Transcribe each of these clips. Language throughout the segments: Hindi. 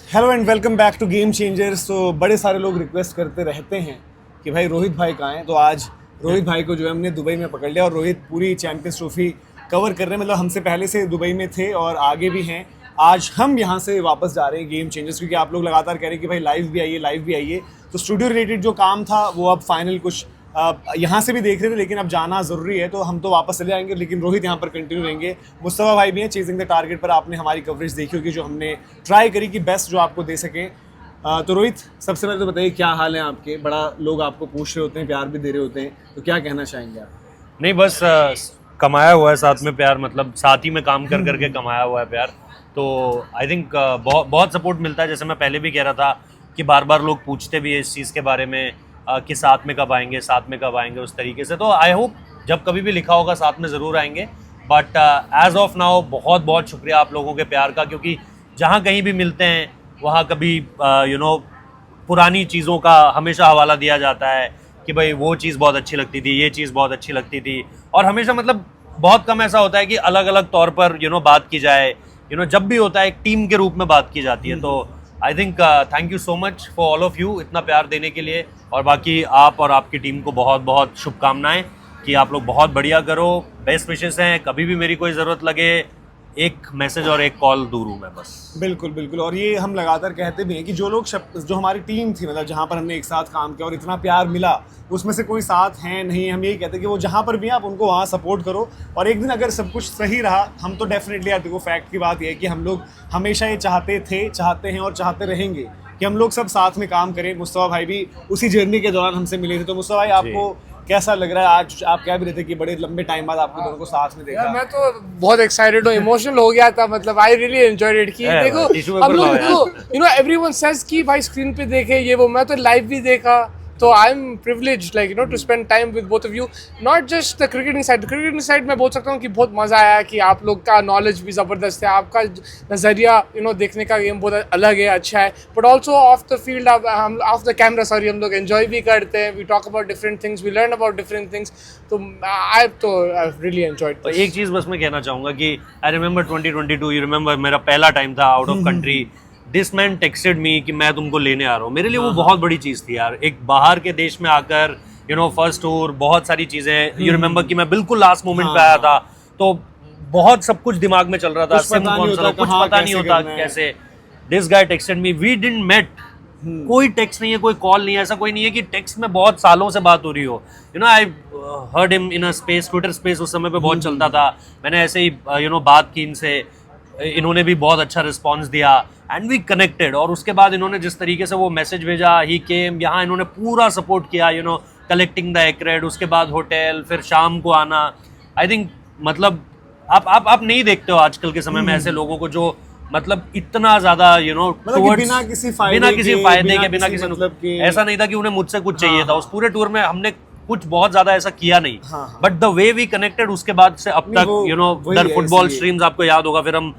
Hello and welcome back to game changers. तो बड़े सारे लोग रिक्वेस्ट करते रहते हैं कि भाई रोहित भाई कहाँ हैं। तो आज रोहित भाई को जो है हमने दुबई में पकड़ लिया और रोहित पूरी चैंपियंस ट्रॉफी कवर कर रहे हैं। मतलब हमसे पहले से दुबई में थे और आगे भी हैं। आज हम यहाँ से वापस जा रहे हैं गेम चेंजर्स, क्योंकि आप लोग लगातार कह रहे हैं कि भाई लाइव भी आइए। तो स्टूडियो रिलेटेड जो काम था वो अब फाइनल कुछ यहाँ से भी देख रहे थे, लेकिन अब जाना ज़रूरी है तो हम तो वापस चले आएंगे, लेकिन रोहित यहाँ पर कंटिन्यू रहेंगे। मुस्तफा भाई भी हैं चेजिंग द टारगेट पर। आपने हमारी कवरेज देखी होगी जो हमने ट्राई करी कि बेस्ट जो आपको दे सकें। तो रोहित, सबसे पहले तो बताइए क्या हाल है आपके। बड़ा लोग आपको पूछ रहे होते हैं, प्यार भी दे रहे होते हैं, तो क्या कहना चाहेंगे आप? नहीं, बस कमाया हुआ है साथ में प्यार, मतलब साथ ही में काम कर करके कमाया हुआ है प्यार। तो आई थिंक बहुत सपोर्ट मिलता है। जैसे मैं पहले भी कह रहा था कि बार बार लोग पूछते भी है इस चीज़ के बारे में कि साथ में कब आएंगे उस तरीके से। तो आई होप जब कभी भी लिखा होगा साथ में ज़रूर आएंगे। बट एज ऑफ नाउ बहुत बहुत शुक्रिया आप लोगों के प्यार का, क्योंकि जहाँ कहीं भी मिलते हैं वहाँ कभी पुरानी चीज़ों का हमेशा हवाला दिया जाता है कि भाई वो चीज़ बहुत अच्छी लगती थी, ये चीज़ बहुत अच्छी लगती थी। और हमेशा मतलब बहुत कम ऐसा होता है कि अलग अलग तौर पर बात की जाए। जब भी होता है एक टीम के रूप में बात की जाती है। तो I think thank you so much for all of you इतना प्यार देने के लिए। और बाकी आप और आपकी टीम को बहुत बहुत शुभकामनाएं कि आप लोग बहुत बढ़िया करो। बेस्ट विशेस हैं, कभी भी मेरी कोई ज़रूरत लगे एक मैसेज और एक कॉल दूर हूँ मैं बस। बिल्कुल बिल्कुल। और ये हम लगातार कहते भी हैं कि जो लोग जो हमारी टीम थी, मतलब जहाँ पर हमने एक साथ काम किया और इतना प्यार मिला, उसमें से कोई साथ हैं नहीं, हम यही कहते हैं कि वो जहाँ पर भी हैं आप उनको वहाँ सपोर्ट करो। और एक दिन अगर सब कुछ सही रहा, हम तो डेफिनेटली यार देखो फैक्ट की बात यह है कि हम लोग हमेशा ये चाहते हैं और चाहते रहेंगे कि हम लोग सब साथ में काम करें। मुस्तफा भाई भी उसी जर्नी के दौरान हमसे मिले थे। तो मुस्तफा भाई, आपको कैसा लग रहा है आज? आप क्या भी रहते कि बड़े लंबे टाइम बाद आपको दोनों को साथ में देखा। मैं तो बहुत एक्साइटेड हूँ, इमोशनल हो गया था। मतलब आई रियली एंजॉयड इट कि देखो हम लोग एवरीवन सेज कि भाई स्क्रीन पे देखे ये वो, मैं तो लाइव भी देखा। तो I am privileged to spend time with both of you, not just the cricketing side मैं बोल सकता हूँ कि बहुत मज़ा आया कि आप लोग का नॉलेज भी ज़बरदस्त है, आपका नज़रिया देखने का गेम बहुत अलग है, अच्छा है। But also off the field, off the camera sorry, हम लोग एंजॉय भी करते हैं। We talk about different things, we learn about different things. तो आई रियली एंजॉयड। तो एक चीज़ बस मैं कहना चाहूँगा कि आई रिमेंबर 2022, यू रिमेंबर मेरा पहला टाइम था out of country. This man texted me कि मैं तुमको लेने आ रहा हूँ। मेरे लिए वो बहुत बड़ी चीज़ थी यार, एक बाहर के देश में आकर फर्स्ट टूर, बहुत सारी चीज़ें। यू रिमेंबर कि मैं बिल्कुल लास्ट मोमेंट पे आया था, तो बहुत सब कुछ दिमाग में चल रहा था, कुछ पता नहीं होता कैसे। This guy texted me, we didn't met, कोई टेक्स्ट नहीं है, कोई कॉल नहीं है, ऐसा कोई नहीं है कि टेक्स्ट में बहुत सालों से बात हो रही हो। I heard him in a space, Twitter space उस समय पे बहुत चलता था। मैंने ऐसे ही बात की इनसे, इन्होंने भी बहुत अच्छा रिस्पॉन्स दिया एंड वी कनेक्टेड। और उसके बाद इन्होंने जिस तरीके से वो मैसेज भेजा, ही केम यहाँ, इन्होंने पूरा सपोर्ट किया, कलेक्टिंग द एक्रेड, उसके बाद होटल, फिर शाम को आना। आई थिंक मतलब आप नहीं देखते हो आजकल के समय में ऐसे लोगों को जो मतलब इतना ज्यादा बिना किसी फायदे के, बिना किसी मतलब ऐसा नहीं था कि उन्हें मुझसे कुछ चाहिए था। उस पूरे टूर में हमने कुछ बहुत ज्यादा ऐसा किया नहीं, but the way we connected उसके बाद से अब तक दर फुटबॉल स्ट्रीम्स, आपको याद होगा, फिर हम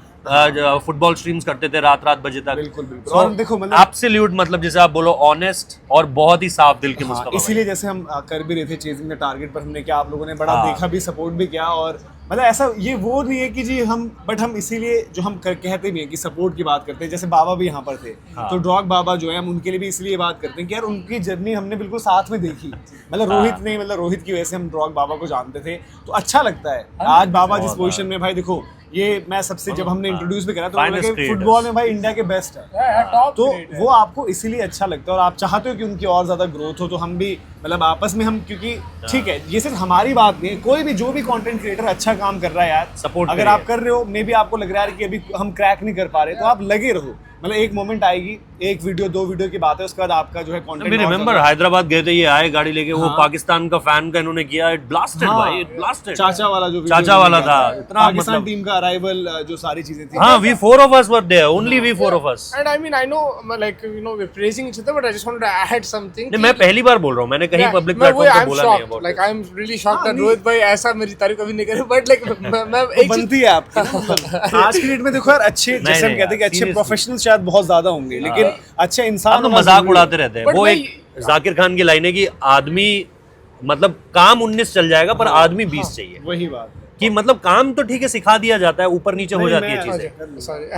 फुटबॉल स्ट्रीम्स करते थे रात बजे तक। बिल्कुल बिल्कुल। और देखो मतलब एब्सोल्यूट, मतलब जैसे आप बोलो ऑनेस्ट और बहुत ही साफ दिल के मुस्तफा। इसीलिए जैसे हम कर भी रहे थे चेजिंग द टारगेट पर, हमने क्या आप लोगों ने बड़ा देखा भी, सपोर्ट भी किया। और मतलब ऐसा ये वो नहीं है कि जी हम इसीलिए जो हम कहते भी हैं कि सपोर्ट की बात करते हैं। जैसे बाबा भी यहाँ पर थे, तो ड्रॉग बाबा जो है, हम उनके लिए भी इसलिए बात करते हैं कि यार उनकी जर्नी हमने बिल्कुल साथ में देखी। मतलब रोहित की वजह से हम ड्रॉग बाबा को जानते थे, तो अच्छा लगता है। आज बाबा जिस पोजीशन में, भाई देखो ये मैं सबसे जब हमने इंट्रोड्यूस भी करा तो फुटबॉल में भाई इंडिया के बेस्ट है, तो वो आपको इसीलिए अच्छा लगता है और आप चाहते हो कि उनकी और ज्यादा ग्रोथ हो। तो हम भी मतलब आपस में हम, क्योंकि ठीक है ये सिर्फ हमारी बात नहीं है, कोई भी जो भी कंटेंट क्रिएटर अच्छा काम कर रहा है यार, सपोर्ट अगर आप कर रहे हो, मे बी आपको लग रहा है कि अभी हम क्रैक नहीं कर पा रहे, तो आप लगे रहो। मतलब एक मोमेंट आएगी, एक वीडियो 2 वीडियो की बात है, उसके बाद आपका जो है कंटेंट। रिमेंबर हैदराबाद गए थे, ये आए गाड़ी लेके, वो पाकिस्तान का फैन का इन्होंने किया, इट ब्लास्टेड भाई, इट ब्लास्टेड। चाचा वाला था, इतना पाकिस्तान टीम का अराइवल, जो सारी चीजें थी। हाँ, we 4 of us were there, only we 4 of us. And I mean, I know, like we're praising each other, but I just wanted to add something. नहीं, मैं पहली बार बोल रहा हूँ, मैंने कहीं पब्लिक प्लेटफॉर्म पे बोला नहीं है। Like I'm really shocked that Rohit भाई ऐसा मेरी तारीफ कभी नहीं करे, but like मैं एक बनती है आपकी। आज की डेट में देखो यार, अच्छे जैसे हम कहते हैं कि अच्छे प्रोफेशनल शायद बहुत ज्यादा होंगे, लेकिन अच्छे इंसान तो मजाक उड़ाते रहते हैं। वो एक जाकिर खान की लाइन है कि आदमी मतलब काम 19 चल जाएगा पर आदमी 20 चाहिए। वही बात। कि मतलब काम तो ठीक है सिखा दिया जाता है, ऊपर नीचे हो जाती है चीजें,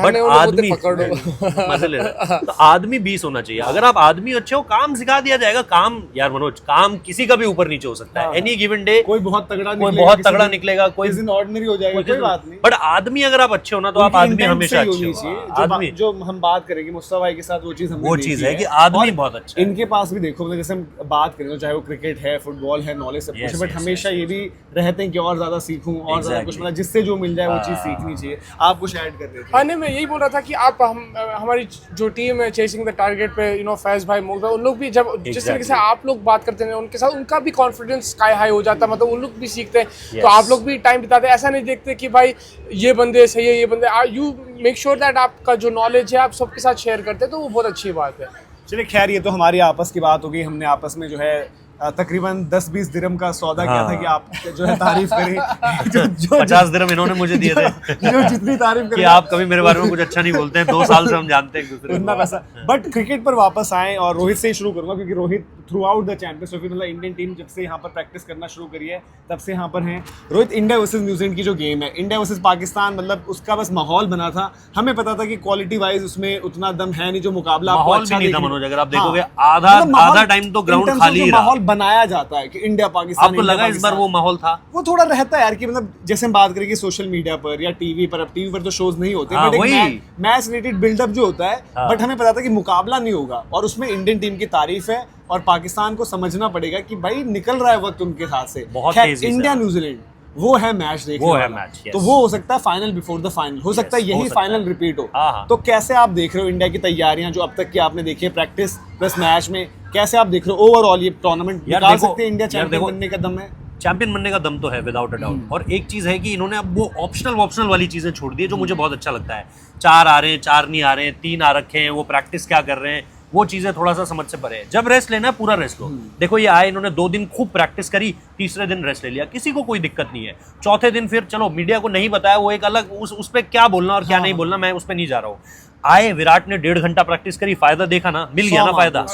बट आदमी मजे ले रहा है, तो आदमी 20 होना चाहिए। अगर आप आदमी अच्छे हो, काम सिखा दिया जाएगा। काम यार मनोज, काम किसी का भी ऊपर नीचे हो सकता है, एनी गिवन डे कोई बहुत तगड़ा निकलेगा, कोई दिन ऑर्डिनरी हो जाएगा, कोई बात नहीं। बट आदमी अगर आप अच्छे हो ना, तो आप आदमी हमेशा अच्छे हो। आदमी जो हम बात करेंगे मुस्तफा भाई के साथ, वो चीज है कि आदमी बहुत अच्छा है। इनके पास भी देखो, मतलब जैसे हम बात करें तो चाहे वो क्रिकेट है, फुटबॉल है, नॉलेज सब कुछ, बट हमेशा ये भी रहते हैं कि और ज्यादा सीखूं और ज्यादा कुछ, मतलब जिससे जो मिल जाए वो चीज सीखनी चाहिए। आप कुछ ऐड कर रहे थे? हाँ नहीं, मैं यही बोल रहा था कि आप हमारी जो टीम है चेसिंग द टारगेट पे, फैज भाई, मोग भाई, उन लोग भी जब जिस तरीके से आप लोग बात करते हैं उनके साथ, उनका भी कॉन्फिडेंस स्काई हाई हो जाता है, मतलब उन लोग भी सीखते हैं। तो आप लोग भी टाइम बिताते हैं, ऐसा नहीं देखते कि भाई ये बंदे सही है, ये बंदे, यू मेक श्योर दैट आपका जो नॉलेज है आप सबके साथ शेयर करते हैं, तो वो बहुत अच्छी बात है। चलिए खैर, ये तो हमारी आपस की बात हो गई। हमने आपस में जो है तकरीबन 10-20 दिरहम का सौदा किया था कि आप जो है तारीफ करें। जो 50 दिरहम इन्होंने मुझे दिए थे जो जितनी तारीफ कि आप कभी मेरे बारे में कुछ अच्छा नहीं बोलते हैं, 2 साल से हम जानते हैं एक दूसरे उतना पैसा। बट क्रिकेट पर वापस आए और रोहित से ही शुरू करूंगा, क्योंकि Rohit through out the champions trophy, मतलब इंडियन टीम जब से यहाँ पर प्रैक्टिस करना शुरू करी है तब से यहाँ पर हैं। रोहित, इंडिया वर्सेस न्यूजीलैंड की जो गेम है, इंडिया वर्सेस पाकिस्तान, मतलब उसका बस माहौल बना था। हमें पता था कि क्वालिटी वाइज उसमें उतना दम है नहीं, जो मुकाबला आपको अच्छा नहीं था मनोज। अगर आप देखोगे आधा टाइम तो ग्राउंड खाली ही माहौल बनाया जाता है कि इंडिया पाकिस्तान। आपको लगा इस बार वो माहौल था? वो थोड़ा रहता है यार, कि मतलब जैसे हम बात करेंगे सोशल मीडिया पर या टीवी पर, अब टीवी पर तो शोज नहीं होते, बट एक मैच रिलेटेड बिल्डअप जो होता है, बट हमें पता था कि मुकाबला नहीं होगा, और उसमें इंडियन टीम की तारीफ है। और पाकिस्तान को समझना पड़ेगा कि भाई निकल रहा है वक्त उनके हाथ से। इंडिया न्यूजीलैंड वो है मैच देखने वाला, तो वो हो सकता है फाइनल बिफोर द फाइनल, हो सकता है यही फाइनल रिपीट हो। तो कैसे आप देख रहे हो इंडिया की तैयारियां जो अब तक की आपने देखी है, प्रैक्टिस प्लस मैच में, कैसे आप देख रहे हो ओवरऑल ये टूर्नामेंट? निकाल सकते हैं इंडिया चैंपियन बनने का दम है? चैंपियन बनने का दम तो है विदाउट अ डाउट। और एक चीज है कि इन्होंने अब वो ऑप्शनल वाली चीजें छोड़ दी है, जो मुझे बहुत अच्छा लगता है। 4 आ रहे हैं, 4 नहीं आ रहे हैं, 3 आ रखे हैं, वो प्रैक्टिस क्या कर रहे हैं, वो चीजें थोड़ा सा समझ से परे है। जब रेस्ट लेना है पूरा रेस्ट लो। देखो ये आए, इन्होंने 2 दिन खूब प्रैक्टिस करी, तीसरे दिन रेस्ट ले लिया, किसी को कोई दिक्कत नहीं है। चौथे दिन फिर चलो मीडिया को नहीं बताया, वो एक अलग उस पर क्या बोलना और क्या नहीं बोलना, मैं उस पर नहीं जा रहा हूँ। आए, विराट ने 1.5 घंटा प्रैक्टिस करी, फायदा देखा ना, मिल गया ना फायदा।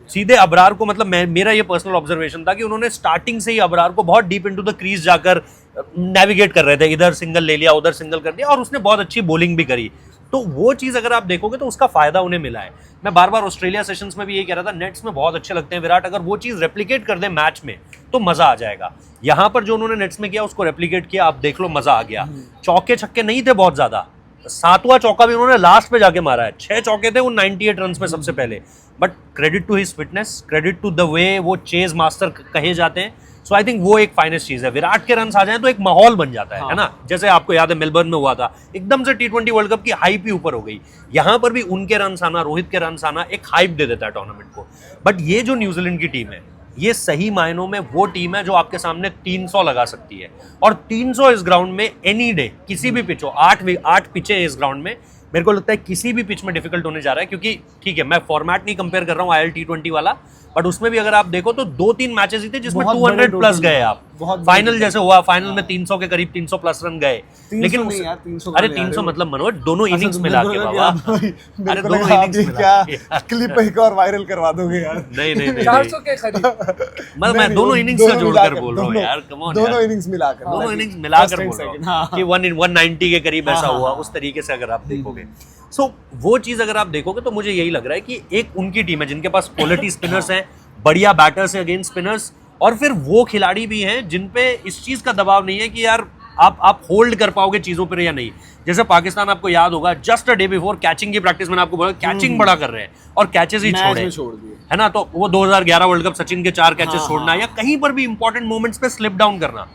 सीधे अबरार को, मतलब मेरा ये पर्सनल ऑब्जर्वेशन था कि उन्होंने स्टार्टिंग से ही अबरार को बहुत डीप इनटू द क्रीज जाकर नेविगेट कर रहे थे, इधर सिंगल ले लिया, उधर सिंगल कर दिया, और उसने बहुत अच्छी बॉलिंग भी करी। तो वो चीज अगर आप देखोगे तो उसका फायदा उन्हें मिला है। मैं बार बार ऑस्ट्रेलिया सेशंस में भी ये कह रहा था, नेट्स में बहुत अच्छे लगते हैं विराट, अगर वो चीज रेप्लिकेट कर दे मैच में तो मजा आ जाएगा। यहाँ पर जो उन्होंने नेट्स में किया उसको रेप्लिकेट किया, आप देख लो मजा आ गया। चौके छक्के नहीं थे बहुत ज्यादा, 7वां चौका भी उन्होंने लास्ट पे जाके मारा है। 6 चौके थे उन 98 रन में सबसे पहले, but credit to his fitness, credit to the way वो चेज मास्टर कहे जाते हैं। सो आई थिंक वो एक फाइनेस्ट चीज है। विराट के रन्स आ जाएं तो एक माहौल बन जाता है ना। जैसे आपको याद है मेलबर्न में हुआ था, एकदम से T20 वर्ल्ड कप की हाइप ही ऊपर हो गई। यहाँ पर भी उनके रन्स आना, रोहित के रन्स आना एक हाइप दे देता है टूर्नामेंट को। बट ये जो न्यूजीलैंड की टीम है, ये सही मायनों में वो टीम है जो आपके सामने 300 लगा सकती है। और 300 इस ग्राउंड में एनी डे, किसी भी पिच हो, 8 पिचे इस ग्राउंड में, मेरे को लगता है किसी भी पिच में डिफिकल्ट होने जा रहा है। क्योंकि ठीक है, मैं फॉर्मेट नहीं कंपेयर कर रहा हूँ IL T20 वाला, बट उसमें भी अगर आप देखो तो 2-3 मैचेस ही थे जिसमें 200 प्लस गए। आप फाइनल जैसे हुआ, फाइनल में 300 के करीब 300 प्लस रन गए। लेकिन अरे 300 मतलब मनोज दोनों इनिंग्स मिला के बाबा, अरे दोनों इनिंग्स मिला के क्लिप एक और वायरल करवा दोगे यार। नहीं 400 के करीब, मैं दोनों इनिंग्स से जोड़कर बोल रहा हूँ यार, कम ऑन, दोनों इनिंग्स मिलाकर बोल रहा हूँ कि 190 के करीब ऐसा हुआ, उस तरीके से अगर आप देखोगे। सो वो चीज अगर आप देखोगे तो मुझे यही लग रहा है कि एक उनकी टीम है जिनके पास क्वालिटी स्पिनर्स हैं, बढ़िया बैटर्स हैं अगेंस्ट स्पिनर्स, और फिर वो खिलाड़ी भी हैं जिन पे इस चीज का दबाव नहीं है कि यार आप होल्ड कर पाओगे चीजों पर या नहीं। जैसे पाकिस्तान, आपको याद होगा just a day before catching की प्रैक्टिस, मैंने आपको बोला कैचिंग बड़ा कर रहे हैं और कैचेस ही छोड़ दिए, है ना। तो वो 2011 वर्ल्ड कप सचिन के 4 कैचेस छोड़ना या कहीं पर भी important moments pay slip down करना,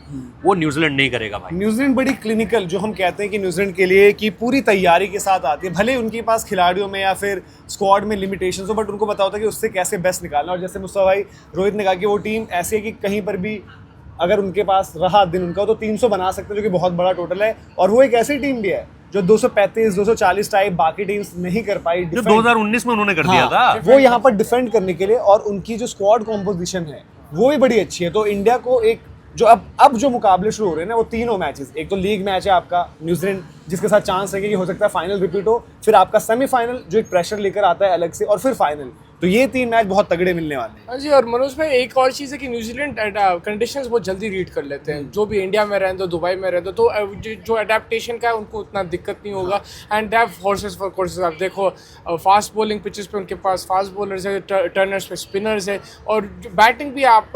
वो न्यूजीलैंड नहीं करेगा भाई। न्यूजीलैंड बड़ी क्लिनिकल, जो हम कहते हैं कि न्यूजीलैंड के लिए कि पूरी तैयारी के साथ आती है, भले उनके पास खिलाड़ियों में या फिर स्क्वाड में लिमिटेशन हो, बट उनको पता होता है कि उससे कैसे बेस्ट निकालना। और जैसे मुस्तफा भाई, रोहित ने कहा कि वो टीम ऐसी है कि कहीं पर भी अगर उनके पास रहा दिन उनका तो 300 बना सकते हैं, जो कि बहुत बड़ा टोटल है। और वो एक ऐसी टीम भी है जो 235, 240 टाइप बाकी टीम्स नहीं कर पाई, जो 2019 में उन्होंने कर दिया था, वो यहाँ पर डिफेंड करने के लिए। और उनकी जो स्क्वाड कॉम्पोजिशन है वो भी बड़ी अच्छी है। तो इंडिया को एक जो अब जो मुकाबले शुरू हो रहे हैं ना, वो तीनों मैचेस, एक तो लीग मैच है आपका न्यूजीलैंड जिसके साथ चांस है कि हो सकता है फाइनल रिपीट हो, फिर आपका सेमीफाइनल जो एक प्रेशर लेकर आता है अलग से, और फिर फाइनल। तो ये 3 मैच बहुत तगड़े मिलने वाले हैं। हाँ जी, और मनोज भाई एक और चीज़ है कि न्यूजीलैंड कंडीशंस बहुत जल्दी रीड कर लेते हैं, जो भी इंडिया में रहते हो, दुबई में रहते हो, तो जो अडेप्टेशन का है उनको उतना दिक्कत नहीं होगा। And they have horses for courses. आप देखो फास्ट बॉलिंग पिचेस पे उनके पास फास्ट बॉलर्स है, टर्नर्स पे स्पिनर्स है, और बैटिंग भी आप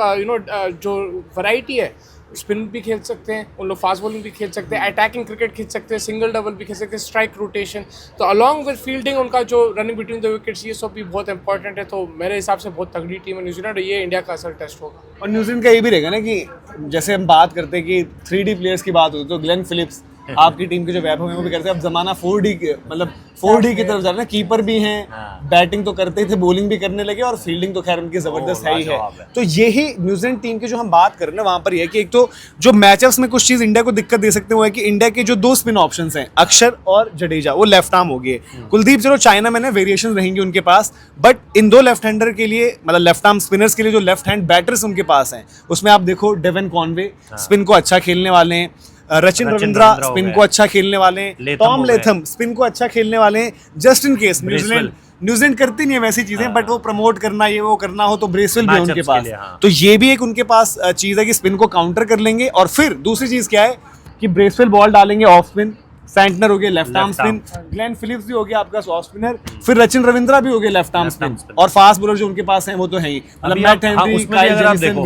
जो वैरायटी है, स्पिन भी खेल सकते हैं उन लोग, फास्ट बॉलिंग भी खेल सकते हैं, अटैकिंग क्रिकेट खेल सकते हैं, सिंगल डबल भी खेल सकते हैं, स्ट्राइक रोटेशन, तो अलॉन्ग विद फील्डिंग उनका जो रनिंग बिटवीन द विकेट्स ये सब भी बहुत इंपॉर्टेंट है। तो मेरे हिसाब से बहुत तगड़ी टीम है न्यूजीलैंड, और ये इंडिया का असल टेस्ट होगा। और न्यूजीलैंड का ये भी रहेगा ना कि जैसे हम बात करते हैं कि 3D प्लेयर्स की बात होती है, तो ग्लेन फिलिप्स आपकी टीम के जो वैभव हैं वो भी करते हैं। अब जमाना 4D मतलब 4D की तरफ जा रहा है, कीपर भी हैं, बैटिंग तो करते ही थे, बॉलिंग भी करने लगे, और फील्डिंग तो खैर उनकी जबरदस्त है ही है। तो यही न्यूजीलैंड टीम की जो हम बात कर रहे हैं वहां पर यह कि एक तो जो मैचअप्स में कुछ चीज इंडिया को दिक्कत दे सकते हैं वो है कि इंडिया के जो 2 स्पिन ऑप्शंस हैं, अक्षर और जडेजा, वो लेफ्ट आर्म हो गए। कुलदीप चलो चाइना में वेरिएशन रहेंगी उनके पास, बट इन 2 लेफ्ट हैंडर के लिए, मतलब लेफ्ट आर्म स्पिनर्स के लिए जो लेफ्ट हैंड बैटर्स उनके पास हैं, उसमें आप देखो डेवन कॉनवे स्पिन को अच्छा खेलने वाले हैं, रचिन रविंद्रा स्पिन को अच्छा खेलने वाले हैं, टॉम लेथम स्पिन को अच्छा खेलने वाले हैं, जस्ट इन केस न्यूजीलैंड करती नहीं है वैसी चीजें, बट वो प्रमोट करना ये वो करना हो तो ब्रेसवेल भी है उनके पास। तो ये भी एक उनके पास चीज है कि स्पिन को काउंटर कर लेंगे। और फिर दूसरी चीज क्या है कि ब्रेसवेल बॉल डालेंगे ऑफ स्पिन, सैंटनर हो गया left arm spin, Glenn Phillips भी हो गया आपका ऑफ स्पिनर, फिर रचिन रविंद्रा भी हो गया लेफ्ट आर्म स्पिन, और फास्ट बॉलर जो उनके पास हैं वो तो है ही, मतलब Matt Henry, Kyle Jamieson,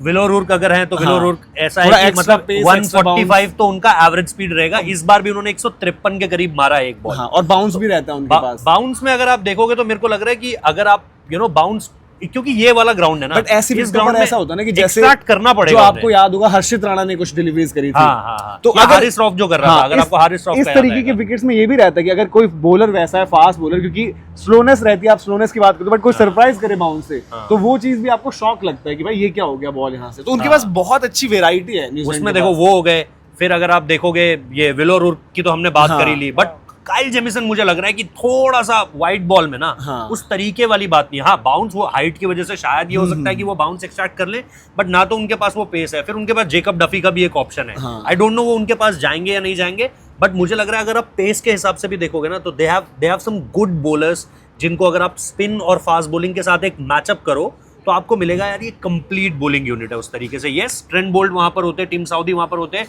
Will O'Rourke अगर हैं तो विलो रूर्क ऐसा है कि मतलब 145 तो उनका एवरेज स्पीड रहेगा। इस बार भी उन्होंने 153 के करीब मारा है एक बॉल, और बाउंस भी रहता है उनके पास। बाउंस में अगर आप देखोगे तो मेरे को लग रहा है कि अगर आप बाउंस, क्योंकि ये वाला ग्राउंड है ना, बट ऐसी इस ग्राउंड में ऐसा होता है ना कि जैसे करना पड़ेगा, जो आपको याद होगा हर्षित राणा ने कुछ डिलीवरीज करी थी, तो अगर हारिस रॉफ जो कर रहा था, अगर आपको हारिस रॉफ इस तरीके के विकेट्स में ये भी रहता है कि अगर कोई बॉलर वैसा है फास्ट बॉलर, क्योंकि स्लोनेस रहती है, आप स्लोनेस की बात करते हो, बट कोई सरप्राइज करे बाउंस से, तो वो चीज भी आपको शॉक लगता है कि भाई ये क्या हो गया बॉल यहाँ से। तो उनके पास बहुत अच्छी वेराइटी है उसमें, देखो वो हो गए। फिर अगर आप देखोगे ये विलो रूर्क की तो हमने बात करी ली, बट काइल जेमिसन मुझे लग रहा है कि थोड़ा सा वाइट बॉल में ना उस तरीके वाली बात नहीं है। हाँ, बाउंस वो हाइट की वजह से शायद ये हो सकता है कि वो बाउंस एक्सट्रैक्ट कर ले, बट ना तो उनके पास वो पेस है। फिर उनके पास जेकब डफी का भी एक ऑप्शन है, आई डोंट नो वो उनके पास जाएंगे या नहीं जाएंगे, बट मुझे लग रहा है अगर आप पेस के हिसाब से भी देखोगे ना तो they have some good bowlers, जिनको अगर आप स्पिन और फास्ट बॉलिंग के साथ एक मैचअप करो तो आपको मिलेगा यार ये कंप्लीट बॉलिंग यूनिट है उस तरीके से। यस, ट्रेंट बोल्ट वहां पर होते हैं, टीम साउदी वहां पर होते हैं,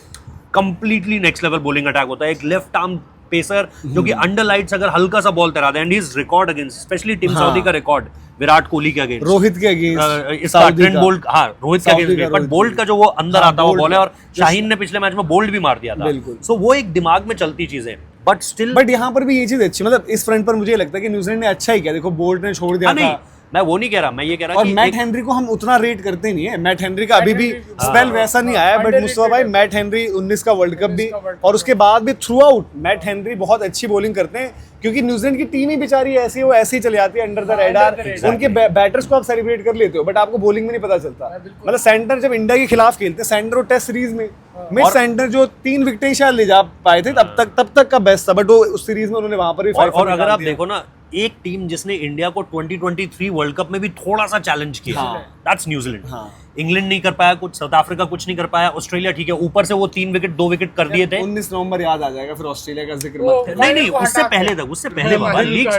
completely next level bowling attack होता है। एक लेफ्ट आर्म पेसर जो कि अंडर लाइट्स अगर हल्का सा बॉल तैरा दे, and his record against specially Tim Southee का रिकॉर्ड, विराट कोहली के अगेंस्ट, रोहित के अगेंस्ट, इसका ट्रेंट बोल्ट, हाँ रोहित के अगेंस्ट, बट बोल्ट का जो वो अंदर आता हुआ बॉल है, और शाहीन ने पिछले मैच में बोल्ट भी मार दिया था, सो वो एक दिमाग में चलती चीजें, बट स्टिल, बट यहाँ पर भी ये चीज अच्छी, मतलब इस फ्रंट पर मुझे लगता है कि न्यूजीलैंड ने अच्छा ही किया। देखो बोल्ट ने छोड़ दिया था, मैं वो नहीं कह रहा, मैं ये कह रहा और मैट हेनरी को हम उतना रेट करते नहीं है। मैट हेनरी का अभी भी स्पेल वैसा नहीं आया, बट मुस्तफा भाई मैट हेनरी 19 का वर्ल्ड कप भी, और उसके बाद भी थ्रू आउट मैट हेनरी बहुत अच्छी बॉलिंग करते हैं, क्योंकि न्यूजीलैंड की टीम ही बेचारी ऐसी है, वो ऐसी ही चली जाती है अंडर द रेडार। उनके बैटर्स को आप सेलिब्रेट कर लेते हो, बट आपको बॉलिंग में नहीं पता चलता। मतलब सेंटर जब इंडिया के खिलाफ खेलते हैं, सेंटर और टेस्ट सीरीज में मिड सेंटर जो 3 विकेटें शायद ले जा पाए थे, तब तक का बेस्ट था, बट वो उस सीरीज में उन्होंने वहां पर भी और अगर आप देखो ना, एक टीम जिसने इंडिया को 2023 वर्ल्ड कप में भी थोड़ा सा चैलेंज किया, दैट्स न्यूजीलैंड। इंग्लैंड नहीं कर पाया कुछ, साउथ अफ्रीका कुछ नहीं कर पाया, ऑस्ट्रेलिया ठीक है, ऊपर से वो 3 विकेट 2 विकेट कर दिए थे। 19 नवंबर याद आ जाएगा, फिर ऑस्ट्रेलिया का जिक्र मत करो। नहीं उससे पहले तक, उससे पहले लीग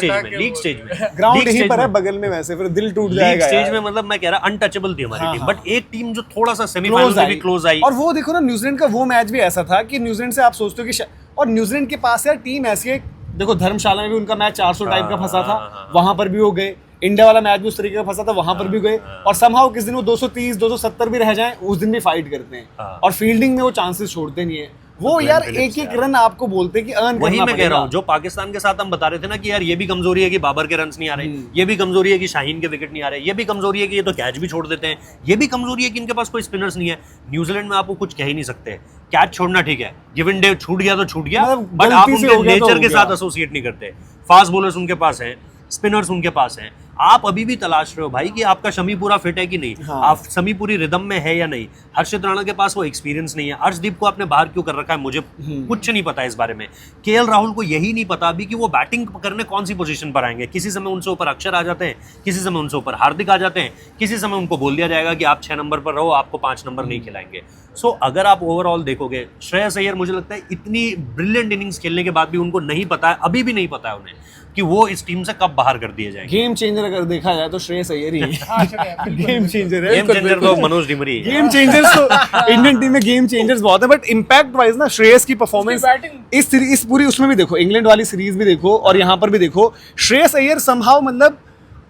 स्टेज में ग्राउंड यहीं पर है बगल में, वैसे फिर दिल टूट जाएगा। लीग स्टेज में मतलब मैं कह रहा अनटचेबल थी हमारी टीम, बट एक टीम जो थोड़ा सा सेमीफाइनल में भी क्लोज आई। और वो देखो ना, न्यूजीलैंड का वो मैच भी ऐसा था कि न्यूजीलैंड से आप सोचते हो कि, और न्यूजीलैंड के पास यार टीम ऐसी है, देखो धर्मशाला में भी उनका मैच 400 टाइप का फंसा था, वहां पर भी हो गए। इंडिया वाला मैच भी उस तरीके का फंसा था, वहां पर भी गए, और समहाउ किस दिन वो 230 270 भी रह जाएं, उस दिन भी फाइट करते हैं, और फील्डिंग में वो चांसेस छोड़ते नहीं है। वो यार एक एक रन आपको बोलते कि अर्न वही मैं कह रहा हूँ, जो पाकिस्तान के साथ हम बता रहे थे ना कि यार ये भी कमजोरी है कि बाबर के रन्स नहीं आ रहे, ये भी कमजोरी है कि शाहीन के विकेट नहीं आ रहे, ये भी कमजोरी है कि ये तो कैच भी छोड़ देते हैं, ये भी कमजोरी है कि इनके पास कोई स्पिनर्स नहीं है। न्यूजीलैंड में आपको कुछ कह ही नहीं सकते, कैच छोड़ना ठीक है, गिवन डे छूट गया तो छूट गया, बट आप उनके नेचर के साथ एसोसिएट नहीं करते। फास्ट बॉलर्स उनके पास हैं, स्पिनर्स उनके पास हैं, आप अभी भी तलाश रहे हो भाई कि आपका शमी पूरा फिट है कि नहीं, आप शमी पूरी रिदम में है या नहीं। हर्षित राणा के पास वो एक्सपीरियंस नहीं है, अर्शदीप को आपने बाहर क्यों कर रखा है मुझे कुछ नहीं पता इस बारे में। केएल राहुल को यही नहीं पता अभी कि वो बैटिंग करने कौन सी पोजीशन पर आएंगे। किसी समय उनसे ऊपर अक्षर आ जाते हैं, किसी समय उनसे ऊपर हार्दिक आ जाते हैं, किसी समय उनको बोल दिया जाएगा कि आप 6 नंबर पर रहो, आपको 5 नंबर नहीं खिलाएंगे। सो अगर आप ओवरऑल देखोगे, श्रेयस अय्यर मुझे लगता है इतनी ब्रिलियंट इनिंग्स खेलने के बाद भी उनको नहीं पता है, अभी भी नहीं पता है उन्हें कि वो इस टीम से कब बाहर कर दिए जाएंगे। गेम चेंजर अगर देखा जाए तो श्रेयस अय्यर ही गेम चेंजर है। गेम चेंजर तो मनोज डिमरी है। गेम चेंजर्स तो इंडियन टीम में गेम चेंजर्स बहुत है, बट इम्पैक्ट वाइज ना श्रेयस की परफॉर्मेंस इस पूरी उसमें भी देखो, इंग्लैंड वाली सीरीज भी देखो और यहाँ पर भी देखो, श्रेयस अय्यर समहाउ मतलब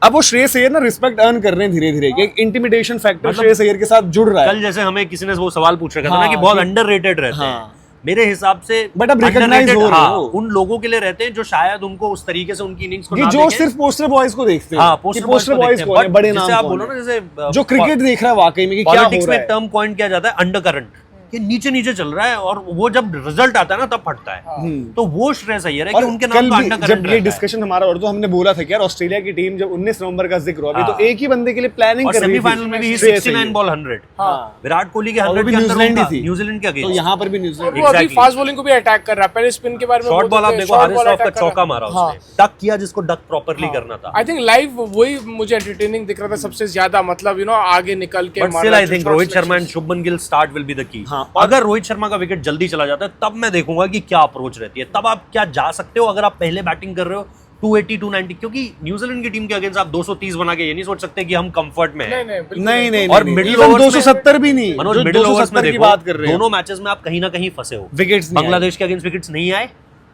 अब वो श्रेयस अय्यर ना रिस्पेक्ट अर्न कर रहे हैं धीरे धीरे, एक इंटिमिडेशन फैक्टर श्रेयस अय्यर के साथ जुड़ रहा है। कल जैसे हमें किसी ने वो सवाल पूछ रखा था ना हाँ, कि बहुत अंडररेटेड रहते हैं, मेरे हिसाब से बट अब रिकॉग्नाइज हो रहे हो उन लोगों के लिए रहते हैं जो शायद उनको उस तरीके से उनकी इनिंग्स को ये ना जो देखें। सिर्फ पोस्टर बॉयज को देखते हैं, हाँ, कि पोस्टर बॉयज को है, बड़े नाम जैसे आप कौन बोलो है? ना, जैसे जो क्रिकेट देख रहा है वाकई में कि क्या हो पॉलिटिक्स रहा में है। टर्म कॉइन किया जाता है अंडरकरंट, कि नीचे नीचे चल रहा है और वो जब रिजल्ट आता है ना तब फटता है। तो वो श्रेयस अय्यर है कि और उनके कल नाम का भी अंडरकरंट जब ये डिस्कशन हमारा और तो हमने बोला था कि यार ऑस्ट्रेलिया की टीम जब 19 नवंबर का जिक्र हुआ अभी तो एक ही बंदे के लिए प्लानिंग और कर रही थी, सेमीफाइनल में भी श्रेयस 69 अय्यर। बॉल 100, हाँ। विराट कोहली के और वो 100 भी के अंदर न्यूजीलैंड ही उनका थी। न्यूजीलैंड के तो अगेंस्ट यहाँ पर भी न्यूजीलैंड वो अभी फास्ट बॉलिंग को भी अटैक कर रहा है, पहले स्पिन के बारे में शॉर्ट बॉल आप देखो, हारिस रॉफ का चौका मारा हाँ। उसने, डक किया जिसको डक प्रॉपर्ली करना था। आई थिंक लाइव वही मुझे एंटरटेनिंग दिख रहा था सबसे ज्यादा, मतलब आगे निकल के but still I think Rohit Sharma and Shubman Gill start will be the key. अगर रोहित शर्मा का विकेट जल्दी चला जाता है तब मैं देखूंगा कि क्या अप्रोच रहती है, तब आप क्या जा सकते हो अगर आप पहले बैटिंग कर रहे हो 280 290, क्योंकि न्यूजीलैंड की टीम के अगेंस्ट आप 230 बना के ये नहीं सोच सकते कि हम कंफर्ट में हैं। नहीं और मिडिल ओवर्स में 270 भी नहीं, मनोज जो मिडिल ओवर्स में 270 की देखो, बात कर रहे हैं दोनों मैचेस में आप कहीं ना कहीं फंसे हो। विकेट्स नहीं बांग्लादेश के अगेंस्ट विकेट्स नहीं आए,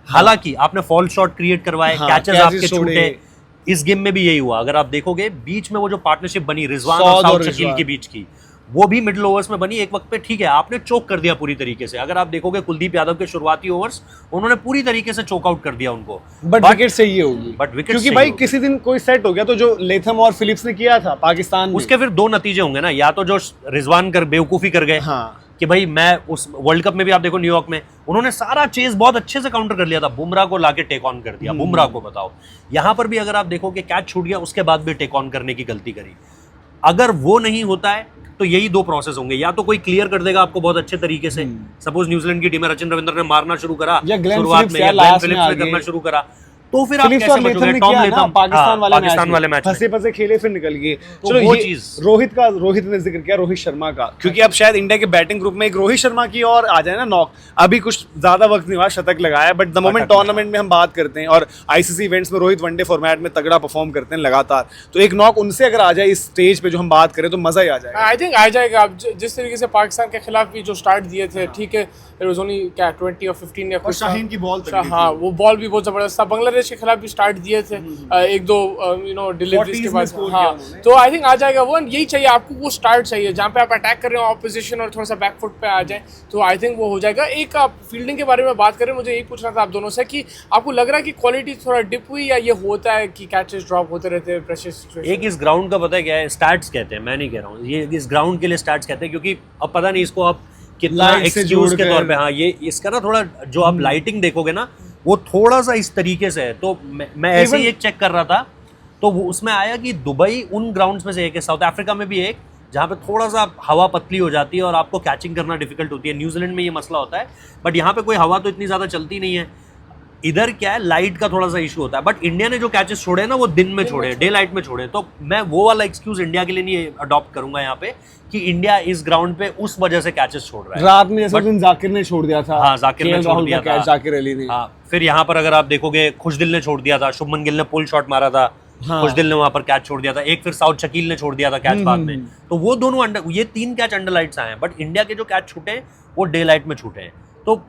हालांकि आपने फॉल शॉट क्रिएट करवाए, हाँ, कैचेस catches आपके छोड़े। छूटे। इस गेम में भी यही हुआ, अगर आप देखोगे बीच में वो जो पार्टनरशिप बनी रिजवान और सौद और साउथ शकील रिजवान। के बीच की, वो भी मिडिल ओवर्स में बनी। एक वक्त पे ठीक है आपने चोक कर दिया पूरी तरीके से, अगर आप देखोगे कुलदीप यादव के शुरुआती ओवर्स उन्होंने पूरी तरीके से चोक आउट कर दिया उनको, बट विकेट चाहिए होगी, बट विकेट क्योंकि भाई किसी दिन कोई सेट हो गया तो जो लेथम और फिलिप्स ने किया था पाकिस्तान में, उसके फिर दो नतीजे होंगे ना, या तो जो रिजवान कर बेवकूफी कर गए हाँ। कि भाई मैं उस वर्ल्ड कप में भी आप देखो न्यूयॉर्क में उन्होंने सारा चेस बहुत अच्छे से काउंटर कर लिया था, बुमराह को लाके टेक ऑन कर दिया। बुमराह को बताओ, यहाँ पर भी अगर आप देखो कि कैच छूट गया उसके बाद भी टेक ऑन करने की गलती करी। अगर वो नहीं होता है तो यही दो प्रोसेस होंगे, या तो कोई क्लियर कर देगा आपको बहुत अच्छे तरीके से, सपोज न्यूजीलैंड की टीम में रचिन रविंद्र ने मारना शुरू करा शुरुआत में, या ग्लेन फिलिप्स ने करना शुरू करा, तो फिर आप फिलिप्स कैसे और लेथम बचोगे? ने टॉम किया ना लेथम पाकिस्तान वाले मैच में फंसे फंसे खेले फिर निकल गए। तो चलो वो ये चीज रोहित ने जिक्र किया रोहित शर्मा का, क्योंकि अब शायद इंडिया के बैटिंग ग्रुप में एक रोहित शर्मा की और आ जाए ना नॉक, अभी कुछ ज्यादा वक्त नहीं हुआ, शतक लगाया, बट द मोमेंट टूर्नामेंट में हम बात करते हैं और आईसीसी इवेंट्स में रोहित वनडे फॉर्मेट में तगड़ा परफॉर्म करते हैं लगातार, तो एक नॉक उनसे अगर आ जाए इस स्टेज पे जो हम बात करें तो मजा ही आ जाएगा। आई थिंक आ जाएगा। अब जिस तरीके से पाकिस्तान के खिलाफ भी जो स्टार्ट दिए थे, ठीक है, इट वाज ओनली क्या 20 और 15 या कुछ, शाहीन की बॉल तगड़ी हाँ वो बॉल भी बहुत जबरदस्त था। बांग्लादेश के खिलाफ भी स्टार्ट दिए थे, एक दो डिलीवरीज के बाद, हाँ, तो आई थिंक आ जाएगा वो। यही चाहिए आपको, वो स्टार्ट चाहिए जहाँ पे आप अटैक कर रहे हो ऑपोजिशन और थोड़ा सा बैक फुट पे आ जाए, तो आई थिंक वो हो जाएगा। एक आप फील्डिंग के बारे में बात करें, मुझे यही पूछना था आप दोनों से कि आपको लग रहा है कि क्वालिटी थोड़ा डिप हुई, या ये होता है कि कैचेस ड्रॉप होते रहते हैं प्रेशर सिचुएशन? एक इस ग्राउंड का पता है क्या है, स्टैट्स कहते हैं, मैं नहीं कह रहा हूँ, ये इस ग्राउंड के लिए स्टैट्स कहते हैं, क्योंकि अब पता नहीं इसको आप कितना Light से एक्सक्यूज जोड़ के कर। तौर पे, हाँ ये इसका ना थोड़ा जो आप लाइटिंग देखोगे ना वो थोड़ा सा इस तरीके से है, तो मैं ऐसे ही एक चेक कर रहा था तो वो उसमें आया कि दुबई उन ग्राउंड्स में से एक है, साउथ अफ्रीका में भी एक, जहाँ पे थोड़ा सा हवा पतली हो जाती है और आपको कैचिंग करना डिफिकल्ट होती है। न्यूजीलैंड में ये मसला होता है, बट यहाँ पे कोई हवा तो इतनी ज़्यादा चलती नहीं है। इधर क्या है, लाइट का थोड़ा सा इशू होता है, बट इंडिया ने जो कैचेस छोड़े ना वो दिन में छोड़े, डे लाइट में छोड़े, तो मैं वो वाला एक्सक्यूज इंडिया के लिए नहीं अडॉप्ट करूंगा यहाँ पे कि इंडिया इस ग्राउंड पे उस वजह से कैचेस छोड़ रहा है। रात में जैसे दिन जाकिर ने छोड़ दिया था, हाँ जाकिर ने छोड़ दिया था, जाकिर अली ने, हाँ फिर यहाँ पर अगर आप देखोगे खुशदिल ने छोड़ दिया था, शुभमन गिल ने पुल शॉट मारा था, खुशदिल ने वहां पर कैच छोड़ दिया था, एक फिर साउथ शकील ने छोड़ दिया था कैच बाद में, तो वो दोनों ये 3 कैच अंडर लाइट्स आए हैं, बट इंडिया के जो कैच छूटे हैं वो डे लाइट में छूटे हैं, तो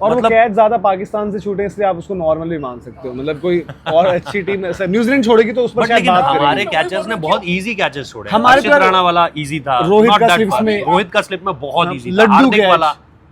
और मतलब, वो कैच ज्यादा पाकिस्तान से छूटे इसलिए आप उसको नॉर्मल भी मान सकते हो, मतलब कोई और अच्छी टीम न्यूजीलैंड छोड़ेगी तो उस पर शायद लेकिन बात हमारे करेंगे। कैचर्स ने बहुत इजी कैचेस छोड़े, हमारे हर्षित राणा वाला इजी था, रोहित not का that स्लिप्स far. में- रोहित का स्लिप में बहुत इजी था, लड्डू catch।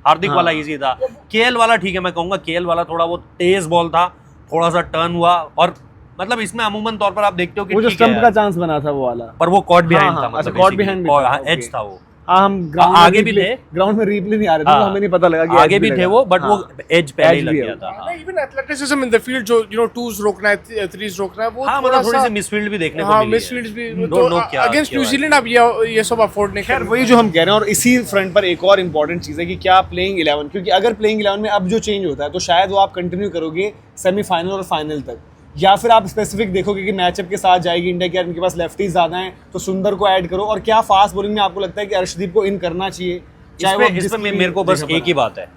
हार्दिक वाला इजी था, केएल वाला ठीक है, मैं कहूंगा केएल वाला थोड़ा वो तेज बॉल था, थोड़ा सा टर्न हुआ, और मतलब इसमें अमूमन तौर पर आप देखते हो कि वो जो ठीक है स्टंप का चांस बना था वो वाला, पर वो कॉट बिहाइंड हाँ, था, अच्छा, मतलब caught behind भी था, एज okay। था वो, हाँ हम ग्राउंड आगे भी थे, ग्राउंड में रिप्ले नहीं आ रहे थे, तो हाँ, हमें नहीं पता लगा कि आगे भी थे वो, बट वो एज पहले ही edge लग भी गया है। था। Even athleticism in the field, जो टूज रोकना है, थ्रीज रोकना है, वो हाँ थोड़ा मतलब थोड़ी सा, सी मिसफील्ड भी देखने को हाँ मिली है। मिसफील्ड्स भी, Don't तो know क्या अगेंस्ट क्या न्यूजीलैंड आप ये सब अफोर्ड नहीं खैर कर। वही जो हम कह रहे हैं, और इसी फ्रंट पर एक और इम्पोर्टेंट चीज़ है कि क्या प्लेइंग 11, क्योंकि अगर प्लेइंग 11 में अब जो चेंज होता है तो शायद वो आप कंटिन्यू करोगे सेमीफाइनल और फाइनल तक, या फिर आप स्पेसिफिक देखोगे कि मैचअप के साथ जाएगी इंडिया की, उनके पास लेफ्टीज ज़्यादा हैं तो सुंदर को ऐड करो, और क्या फास्ट बॉलिंग में आपको लगता है कि अर्शदीप को इन करना चाहिए, चाहे वो इसमें जिसकी भी मेरे को बस जगह पर एक ही बात है,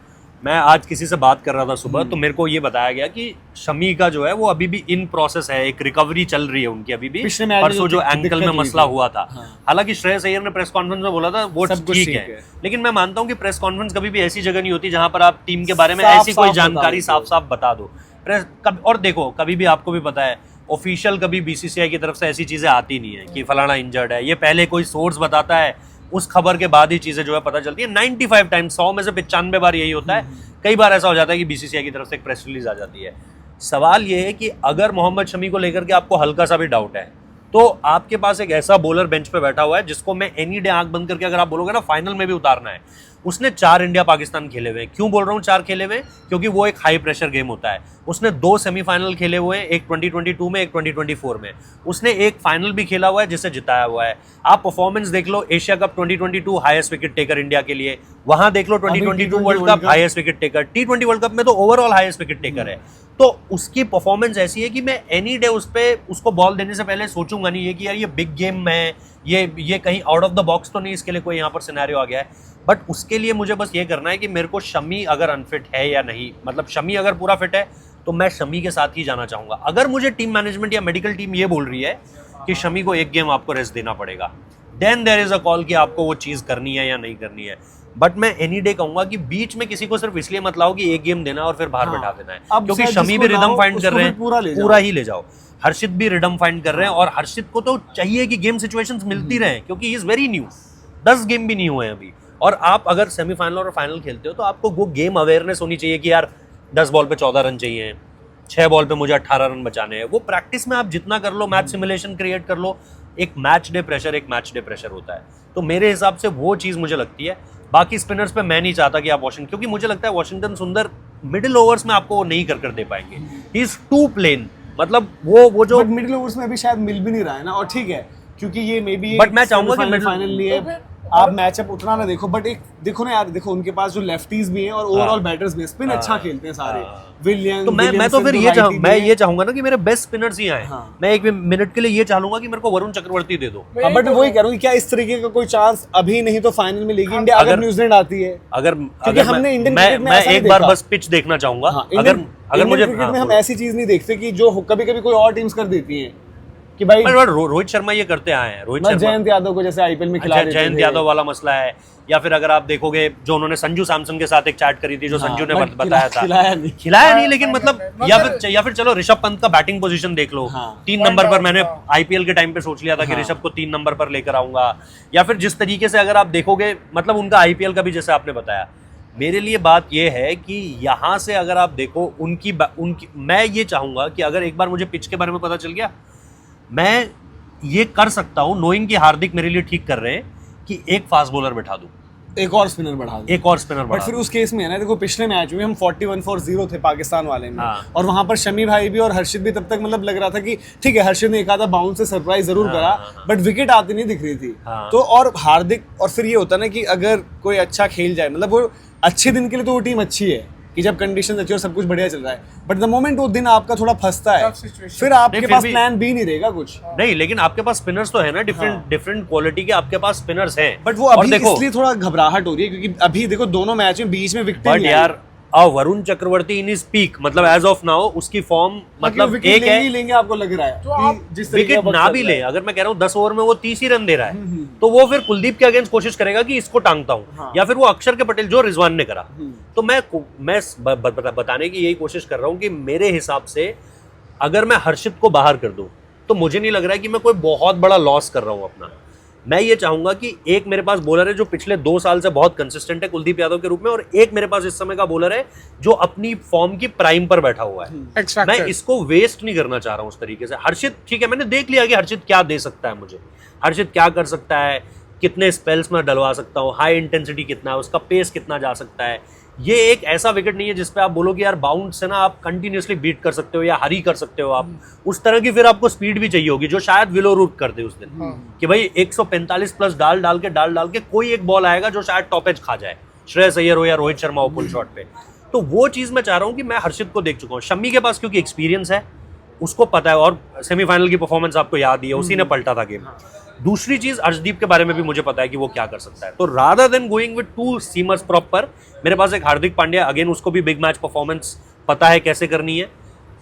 मैं आज किसी से बात कर रहा था सुबह, तो मेरे को ये बताया गया कि शमी का जो है वो अभी भी इन प्रोसेस है, एक रिकवरी चल रही है उनकी अभी भी। पिछले मैच में परसों जो एंकल दिक्कत में हुई मसला थी। हुआ था, हालांकि श्रेयस अय्यर ने प्रेस कॉन्फ्रेंस में बोला था वो सब कुछ ठीक ठीक है, है। लेकिन मैं मानता हूँ कि प्रेस कॉन्फ्रेंस कभी भी ऐसी जगह नहीं होती जहां पर आप टीम के बारे में साफ- ऐसी कोई साफ बता जानकारी दो। साफ साफ बता दो। और देखो, कभी भी आपको भी पता है, ऑफिशियल कभी बीसीसीआई की तरफ से ऐसी चीजें आती नहीं है कि फलाना इंजर्ड है, ये पहले कोई सोर्स बताता है, उस खबर के बाद ही चीजें जो है पता चलती है। 95 टाइम्स, 100 में से 95 बार यही होता है। कई बार ऐसा हो जाता है कि बीसीसीआई की तरफ से एक प्रेस रिलीज आ जाती है। सवाल ये है कि अगर मोहम्मद शमी को लेकर के आपको हल्का सा भी डाउट है, तो आपके पास एक ऐसा बॉलर बेंच पे बैठा हुआ है जिसको मैं एनी डे आंख बंद करके अगर आप बोलोगे ना फाइनल में भी उतारना है, उसने 4 इंडिया पाकिस्तान खेले हुए हैं। क्यों बोल रहा हूँ 4 खेले हुए? क्योंकि वो एक हाई प्रेशर गेम होता है। उसने 2 सेमीफाइनल खेले हुए हैं, एक 2022 में, एक 2024 में। उसने एक फाइनल भी खेला हुआ है जिसे जिताया हुआ है। आप परफॉर्मेंस देख लो, Asia cup 2022 highest wicket taker India के लिए, वहां देख लो 2022 world cup highest wicket taker, T20 world cup में तो ओवरऑल हाईएस्ट विकेट टेकर है। तो उसकी परफॉर्मेंस ऐसी है कि मैं एनी डे उसको बॉल देने से पहले सोचूंगा नहीं है कि यार ये बिग गेम में ये कहीं आउट ऑफ द बॉक्स तो नहीं, इसके लिए कोई यहाँ पर सिनेरियो आ गया है। बट उसके लिए मुझे बस ये करना है कि मेरे को शमी अगर अनफिट है या नहीं, मतलब शमी अगर पूरा फिट है तो मैं शमी के साथ ही जाना चाहूंगा। अगर मुझे टीम मैनेजमेंट या मेडिकल टीम ये बोल रही है कि शमी को एक गेम आपको रेस्ट देना पड़ेगा, then there is a call कि आपको वो चीज़ करनी है या नहीं करनी है। बट मैं एनी डे कहूंगा कि बीच में किसी को सिर्फ इसलिए मत लाओ कि एक गेम देना और फिर बाहर बैठा देना है, अब क्योंकि शायद शमी भी जिसको रिदम लाओ, फाइंड कर उसको रहे भी हैं, पूरा ही ले जाओ। हर्षित भी रिदम फाइंड कर रहे हैं, और हर्षित को तो चाहिए कि गेम सिचुएशंस मिलती रहे, क्योंकि he is very new. 10 game भी नहीं हुए हैं अभी, और आप अगर सेमीफाइनल और फाइनल खेलते हो तो आपको वो गेम अवेयरनेस होनी चाहिए कि यार 10 बॉल पे 14 रन चाहिए, 6 बॉल पे मुझे 18 रन बचाने हैं। वो प्रैक्टिस में आप जितना कर लो, मैच सिमुलेशन क्रिएट कर लो, एक मैच डे प्रेशर होता है। तो मेरे हिसाब से वो चीज़ मुझे लगती है। बाकी स्पिनर्स पे मैं नहीं चाहता कि आप वॉशिंगटन, क्योंकि मुझे लगता है वॉशिंगटन सुंदर मिडिल ओवर्स में आपको वो नहीं कर दे पाएंगे। ही इज टू प्लेन, मतलब वो जो मिडिल ओवर्स में अभी शायद मिल भी नहीं रहा है ना, और ठीक है क्योंकि ये मे बी But मैं चाहूंगा कि middle- फाइनल लिए आप मैचअप उतना ना देखो, बट एक देखो ना यार, देखो उनके पास जो लेफ्टीज भी हैं और ओवरऑल बैटर्स भी हैं, स्पिन अच्छा खेलते हैं सारे। विलियम्स, तो मैं तो फिर ये चाहूंगा ना कि मेरे बेस्ट स्पिनर्स ही आए। मैं एक मिनट के लिए ये चाहूंगा कि मेरे को वरुण चक्रवर्ती दे दो। बट वही कह रहा हूँ, क्या इस तरीके का कोई चांस अभी नहीं तो फाइनल में लेगी इंडिया अगर न्यूजीलैंड आती है? अगर हमने इंडियन क्रिकेट में मैं ऐसा एक नहीं बार देखा। बस पिच देखना चाहूंगा। अगर मुझे क्रिकेट में हम ऐसी चीज नहीं देखते कि जो कभी कभी कोई और टीम्स कर देती हैं कि भाई रोहित शर्मा ये करते आए हैं। रोहित शर्मा, जयंत यादव को जैसे आईपीएल में खिला देते थे। जयंत यादव वाला मसला है, या फिर अगर आप देखोगे जो उन्होंने संजू सैमसन के साथ एक चैट करी थी, जो संजू ने बताया था, खिलाया नहीं, लेकिन मतलब या फिर चलो ऋषभ पंत का बैटिंग पोजीशन देख लो। 3 नंबर पर मैंने आईपीएल के टाइम पे सोच लिया था कि ऋषभ को 3 नंबर पर लेकर आऊंगा। या फिर जिस तरीके से अगर आप देखोगे, मतलब उनका आईपीएल का भी जैसे आपने बताया, मेरे लिए बात यह है कि यहाँ से अगर आप देखो उनकी मैं ये चाहूंगा कि अगर एक बार मुझे पिच के बारे में पता चल गया, मैं ये कर सकता हूँ नोइंग कि हार्दिक मेरे लिए ठीक कर रहे हैं, कि एक फास्ट बॉलर बैठा दूं, एक और स्पिनर बढ़ा बट फिर उस केस में है ना, देखो पिछले मैच में हम 41 for 0 थे पाकिस्तान वाले में, और वहां पर शमी भाई भी और हर्षित भी तब तक मतलब लग रहा था कि ठीक है, हर्षित ने एक आधा बाउंस से सरप्राइज जरूर करा, बट विकेट आती नहीं दिख रही थी। तो और हार्दिक, और फिर ये होता ना कि अगर कोई अच्छा खेल जाए, मतलब वो अच्छे दिन के लिए तो वो टीम अच्छी है कि जब कंडीशंस अच्छी और सब कुछ बढ़िया चल रहा है, बट द मोमेंट वो दिन आपका थोड़ा फंसता है, फिर आपके पास प्लान बी नहीं रहेगा कुछ नहीं। लेकिन आपके पास स्पिनर्स तो है ना, डिफरेंट क्वालिटी के आपके पास स्पिनर्स हैं। बट वो अभी इसलिए थोड़ा घबराहट हो रही है क्योंकि अभी देखो दोनों मैच में बीच में विकेट बट यार वरुण चक्रवर्ती इन इज पीक, मतलब एज ऑफ नाउ उसकी फॉर्म मतलब एक है, लेंगे आपको लग रहा है, तो आप जिस विकेट ना भी ले, अगर मैं कह रहा हूँ 10 ओवर में वो 30 ही रन दे रहा है, तो वो फिर कुलदीप के अगेंस्ट कोशिश करेगा कि इसको टांगता हूँ, या फिर वो अक्षर के पटेल जो रिजवान ने करा। तो मैं बताने की यही कोशिश कर रहा हूँ कि मेरे हिसाब से अगर मैं हर्षित को बाहर कर दूं तो मुझे नहीं लग रहा है कि मैं कोई बहुत बड़ा लॉस कर रहा हूँ अपना। मैं ये चाहूंगा कि एक मेरे पास बॉलर है जो पिछले 2 साल से बहुत कंसिस्टेंट है कुलदीप यादव के रूप में, और एक मेरे पास इस समय का बॉलर है जो अपनी फॉर्म की प्राइम पर बैठा हुआ है। मैं इसको वेस्ट नहीं करना चाह रहा हूं उस तरीके से। हर्षित ठीक है, मैंने देख लिया कि हर्षित क्या दे सकता है मुझे, हर्षित क्या कर सकता है, कितने स्पेल्स में डलवा सकता हूँ, हाई इंटेंसिटी कितना है उसका, पेस कितना जा सकता है। ये एक ऐसा विकेट नहीं है जिसपे आप बोलो कि यार बाउंड से ना आप कंटिन्यूसली बीट कर सकते हो या हरी कर सकते हो आप, उस तरह की फिर आपको स्पीड भी चाहिए होगी जो शायद विलो रूट कर दे उस दिन, कि भाई 145 प्लस डाल के कोई एक बॉल आएगा जो शायद टॉप एज खा जाए, श्रेयस अय्यर हो या रोहित शर्मा हो पुल शॉट पे। तो वो चीज मैं चाह रहा हूँ कि मैं हर्षित को देख चुका हूँ, शमी के पास क्योंकि एक्सपीरियंस है, उसको पता है, और सेमीफाइनल की परफॉर्मेंस आपको याद ही है, उसी ने पलटा था गेम। दूसरी चीज अर्शदीप के बारे में भी मुझे पता है कि वो क्या कर सकता है, तो rather than going with 2 seamers proper, मेरे पास एक हार्दिक पांड्या, अगेन उसको भी बिग मैच परफॉर्मेंस पता है कैसे करनी है,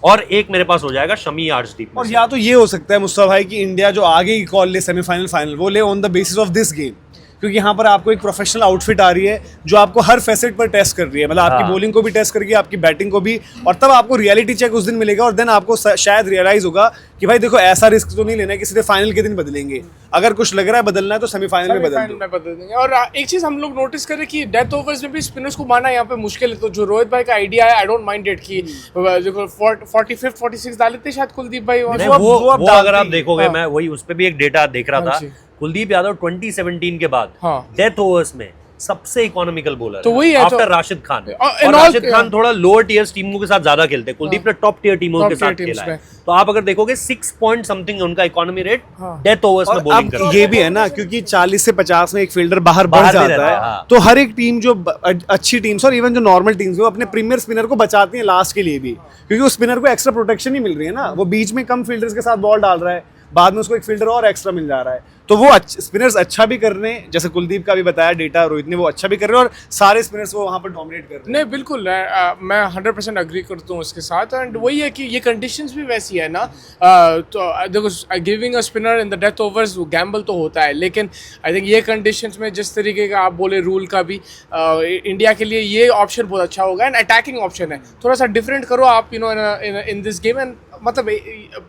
और एक मेरे पास हो जाएगा शमी अर्शदीप। और या तो ये हो सकता है मुस्तफा भाई कि इंडिया जो आगे की कॉल ले सेमीफाइनल फाइनल वो ले on the basis of this game, क्योंकि यहाँ पर आपको एक प्रोफेशनल आउटफिट आ रही है जो आपको हर फैसेट पर टेस्ट कर रही है, मतलब आपकी बॉलिंग को भी टेस्ट करेगी, आपकी बैटिंग को भी, और तब आपको रियलिटी चेक उस दिन मिलेगा, और देन आपको शायद रियलाइज होगा कि भाई देखो ऐसा रिस्क तो नहीं लेना है कि सीधे फाइनल के दिन बदलेंगे, अगर कुछ लग रहा है बदलना है तो सेमीफाइनल में बदल देंगे। और एक चीज हम लोग नोटिस करें कि डेथ ओवर्स में भी स्पिनर्स को मारना यहाँ पे मुश्किल है, तो जो रोहित भाई का आइडिया है, आई डोंट माइंड इट कि 45 46 डाले थे शायद कुलदीप भाई, वो अगर आप देखोगे, मैं वही उस पे भी एक डेटा देख रहा था, कुलदीप यादव 2017 के बाद डेथ ओवर्स में सबसे इकोनॉमिकल बॉलर तो वही है आफ्टर राशिद खान, और राशिद खान थोड़ा लोअर टियर टीमों के साथ ज्यादा खेलते हैं, कुलदीप ने टॉप टियर टीमों के साथ खेला है, तो आप अगर देखोगे 6 पॉइंट समथिंग उनका इकोनॉमी रेट डेथ ओवर्स में बॉलिंग कर, ये भी है ना क्योंकि 40 से 50 में एक फील्डर बाहर बढ़ जाता है, तो हर एक टीम जो अच्छी टीम्स और इवन जो नॉर्मल टीम्स वो अपने प्रीमियर स्पिनर को बचाती है लास्ट के लिए भी, क्योंकि उस स्पिनर को एक्स्ट्रा प्रोटेक्शन ही मिल रही है ना, वो बीच में कम फील्डर्स के साथ बॉल डाल रहा है, बाद में उसको एक फील्डर और एक्स्ट्रा मिल जा रहा है, तो वो स्पिनर्स अच्छा भी कर रहे हैं, जैसे कुलदीप का भी बताया डेटा, रोहित ने, वो अच्छा भी कर रहे हैं और सारे स्पिनर्स वो वहां पर डोमिनेट कर रहे हैं। नहीं बिल्कुल, मैं 100% अग्री करता हूँ उसके साथ, एंड वही है कि ये कंडीशंस भी वैसी है ना, तो देखो giving a spinner in the death overs Gamble तो होता है, लेकिन आई थिंक ये कंडीशंस में जिस तरीके का आप बोले रूल का भी इंडिया के लिए ये ऑप्शन बहुत अच्छा होगा, एंड अटैकिंग ऑप्शन है, थोड़ा सा डिफरेंट करो आप इन दिस गेम, एंड मतलब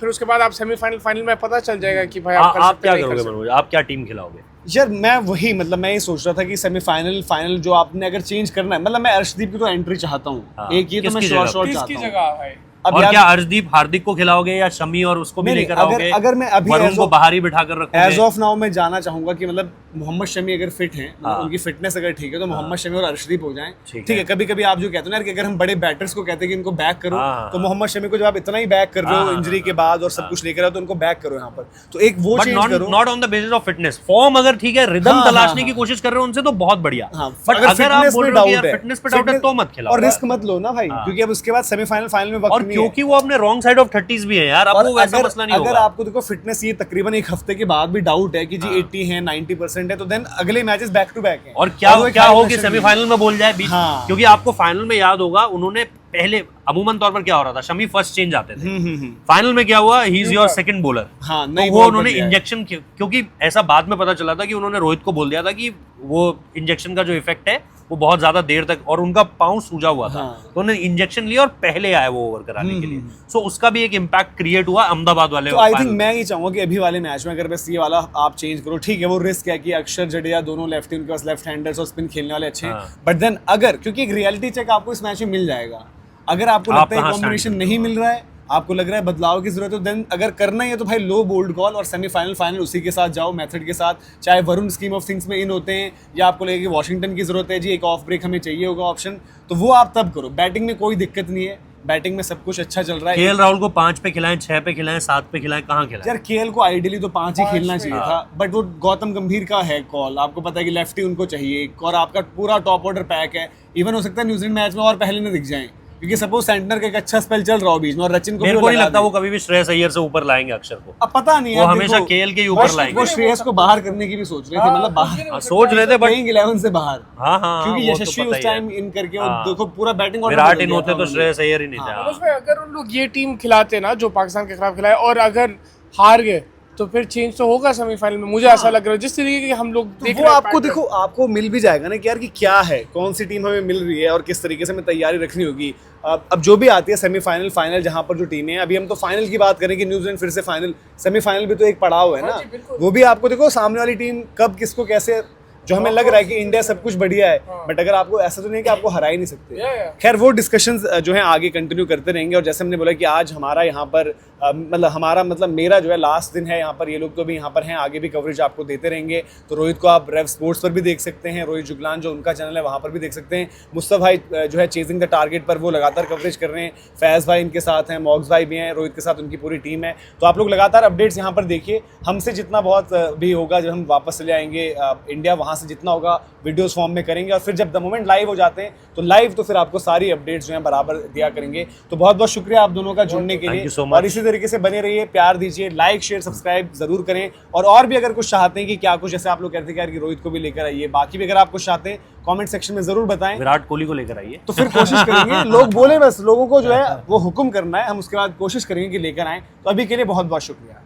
फिर उसके बाद आप सेमीफाइनल फाइनल में पता चल जाएगा कि भाई आप क्या करोगे मनोज, आप क्या टीम खिलाओगे? यार मैं वही, मतलब मैं ये सोच रहा था कि सेमीफाइनल फाइनल जो आपने अगर चेंज करना है, मतलब मैं अर्शदीप की तो एंट्री चाहता हूँ, एक ये तो मैं शॉर्ट चाहता हूँ। और क्या अर्शदीप हार्दिक को खिलाओगे या शमी और उसको भी लेकर आओगे? अगर मैं अभी वरुण को बाहर ही बिठा कर रखोगे? एज ऑफ नाउ मैं जाना चाहूंगा कि मतलब मोहम्मद शमी अगर फिट हैं, उनकी फिटनेस अगर ठीक है तो मोहम्मद शमी और अर्शदीप हो जाएं, ठीक है। कभी कभी आप जो कहते हो ना कि अगर हम बड़े बैटर्स को कहते हैं कि इनको बैक करो, तो मोहम्मद शमी को जब आप इतना ही बैक कर रहे हो इंजरी के बाद और सब कुछ लेकर आओ, तो उनको बैक करो यहाँ पर, तो एक वो चेंज करो, not on the basis of fitness, form अगर ठीक है, रिदम तलाशने की कोशिश कर रहे हो उनसे तो बहुत बढ़िया, बट अगर आप बोल रहे हो यार फिटनेस पे डाउट है तो मत खिलाओ, और रिस्क मत लो ना भाई, क्योंकि अब उसके बाद सेमीफाइनल फाइनल में वक्त और क्योंकि वो अपने रॉन्ग साइड ऑफ 30s भी है यार, अब वो वैसा मसला नहीं होगा। अगर आपको देखो फिटनेस ये तकरीबन एक हफ्ते के बाद भी डाउट है कि जी 80 है 90% है, तो देन अगले मैचेस बैक टू बैक हैं, और क्या हो कि सेमीफाइनल में बोल जाए बीच, क्योंकि आपको फाइनल में याद होगा उन्होंने पहले अमूमन तौर पर क्या हो रहा था, शमी फर्स्ट चेंज आते थे, फाइनल में क्या हुआ, he is your second bowler, तो वो उन्होंने इंजेक्शन, क्योंकि ऐसा बाद में पता चला था कि उन्होंने रोहित को बोल दिया था कि वो इंजेक्शन का जो इफेक्ट है वो बहुत ज्यादा देर तक, और उनका पांव सूजा हुआ था, तो उन्होंने इंजेक्शन लिया और पहले आए वो ओवर कराने के लिए, सो उसका भी एक इम्पैक्ट क्रिएट हुआ अहमदाबाद वाले। तो आई थिंक मैं ये चाहूंगा कि अभी वाले मैच में अगर बस ये वाला आप चेंज करो, ठीक है, वो रिस्क है कि अक्षर जडेजा दोनों लेफ्टी, उनके पास लेफ्ट हैंडर्स और स्पिन खेलने वाले अच्छे हैं, बट देन अगर, क्योंकि एक रियलिटी चेक आपको इस मैच में मिल जाएगा, अगर आपको लगता है कॉम्बिनेशन नहीं मिल रहा है, आपको लग रहा है बदलाव की जरूरत है, देन अगर करना ही है तो भाई लो बोल्ड कॉल और सेमीफाइनल फाइनल उसी के साथ जाओ, मेथड के साथ, चाहे वरुण स्कीम ऑफ थिंग्स में इन होते हैं या आपको लगे कि वॉशिंगटन की जरूरत है जी, एक ऑफ ब्रेक हमें चाहिए होगा ऑप्शन, तो वो आप तब करो। बैटिंग में कोई दिक्कत नहीं है, बैटिंग में सब कुछ अच्छा चल रहा है। केएल राहुल को 5 पे खिलाएं, 6 पे खिलाएं, 7 पे खिलाएं, कहाँ खिलाएं? यार केएल को आइडियली तो 5 ही खेलना चाहिए था, बट वो गौतम गंभीर का है कॉल, आपको पता है कि लेफ्टी उनको चाहिए, और आपका पूरा टॉप ऑर्डर पैक है, इवन हो सकता है न्यूजीलैंड मैच में और पहले न दिख जाए, क्योंकि सपोज सेंटर का एक अच्छा स्पेल चल रहा हो बीच में, और रचिन को मेरे को नहीं लगता वो कभी भी श्रेयस अय्यर से ऊपर लाएंगे अक्षर को, अब पता नहीं, वो हमेशा केएल के ऊपर लाएंगे। वो श्रेयस को बाहर करने की भी सोच रहे थे, मतलब बाहर सोच रहे थे, बट 11 से बाहर, क्योंकि वो तो यशस्वी पता उस ही है। टाइम इन करके वो देखो पूरा बैटिंग ऑर्डर विराट इन होते तो श्रेयस अय्यर ही नहीं था। उसमें अगर उन लोग ये टीम खिलाते ना जो पाकिस्तान के खिलाफ खिलाए, और अगर हार गए तो फिर चेंज तो होगा सेमीफाइनल में, मुझे ऐसा लग रहा है जिस तरीके के हम लोग देख रहे हैं। आपको देखो, आपको मिल भी जाएगा ना कि यार कि क्या है, कौन सी टीम हमें मिल रही है और किस तरीके से हमें तैयारी रखनी होगी। अब जो भी आती है सेमीफाइनल फाइनल, जहां पर जो टीमें हैं, अभी हम तो फाइनल की बात करें कि न्यूजीलैंड फिर से फाइनल, सेमीफाइनल भी तो एक पड़ाव है ना, वो भी आपको देखो सामने वाली टीम कब किसको कैसे, जो हमें लग रहा है कि इंडिया सब कुछ बढ़िया है, बट अगर आपको ऐसा तो नहीं कि आपको हरा ही नहीं सकते। खैर वो डिस्कशंस जो है आगे कंटिन्यू करते रहेंगे, और जैसे हमने बोला कि आज हमारा यहाँ पर मतलब मेरा जो है लास्ट दिन है यहाँ पर, ये लोग तो भी यहाँ पर हैं, आगे भी कवरेज आपको देते रहेंगे। तो रोहित को आप रेव स्पोर्ट्स पर भी देख सकते हैं, रोहित जुगलान जो उनका चैनल है वहाँ पर भी देख सकते हैं। मुस्तफा भाई जो है चेजिंग द टारगेट पर वो लगातार कवरेज कर रहे हैं, फैज़ भाई इनके साथ हैं, मॉक्स भाई भी हैं, रोहित के साथ उनकी पूरी टीम है। तो आप लोग लगातार अपडेट्स यहाँ पर देखिए, हमसे जितना बहुत भी होगा जब हम वापस चले आएंगे इंडिया, वहाँ से जितना होगा वीडियोस फॉर्म में करेंगे, और फिर जब द मोमेंट लाइव हो जाते हैं तो लाइव तो फिर आपको सारी अपडेट्स जो हैं बराबर दिया करेंगे। तो बहुत बहुत शुक्रिया आप दोनों का जुड़ने के Thank लिए, you so much. और इसी तरीके से बने रहिए, प्यार दीजिए, लाइक शेयर सब्सक्राइब जरूर करें। और भी अगर कुछ चाहते हैं कि क्या कुछ, जैसे आप लोग कहते हैं कि रोहित को भी लेकर आइए, बाकी भी अगर आप कुछ चाहते हैं कमेंट सेक्शन में जरूर बताएं, विराट कोहली को लेकर आइए। तो फिर कोशिश करेंगे लोग बोले, बस लोगों को जो है वो हुक्म करना है, हम उसके बाद कोशिश करेंगे कि लेकर आएं। तो अभी के लिए बहुत बहुत शुक्रिया।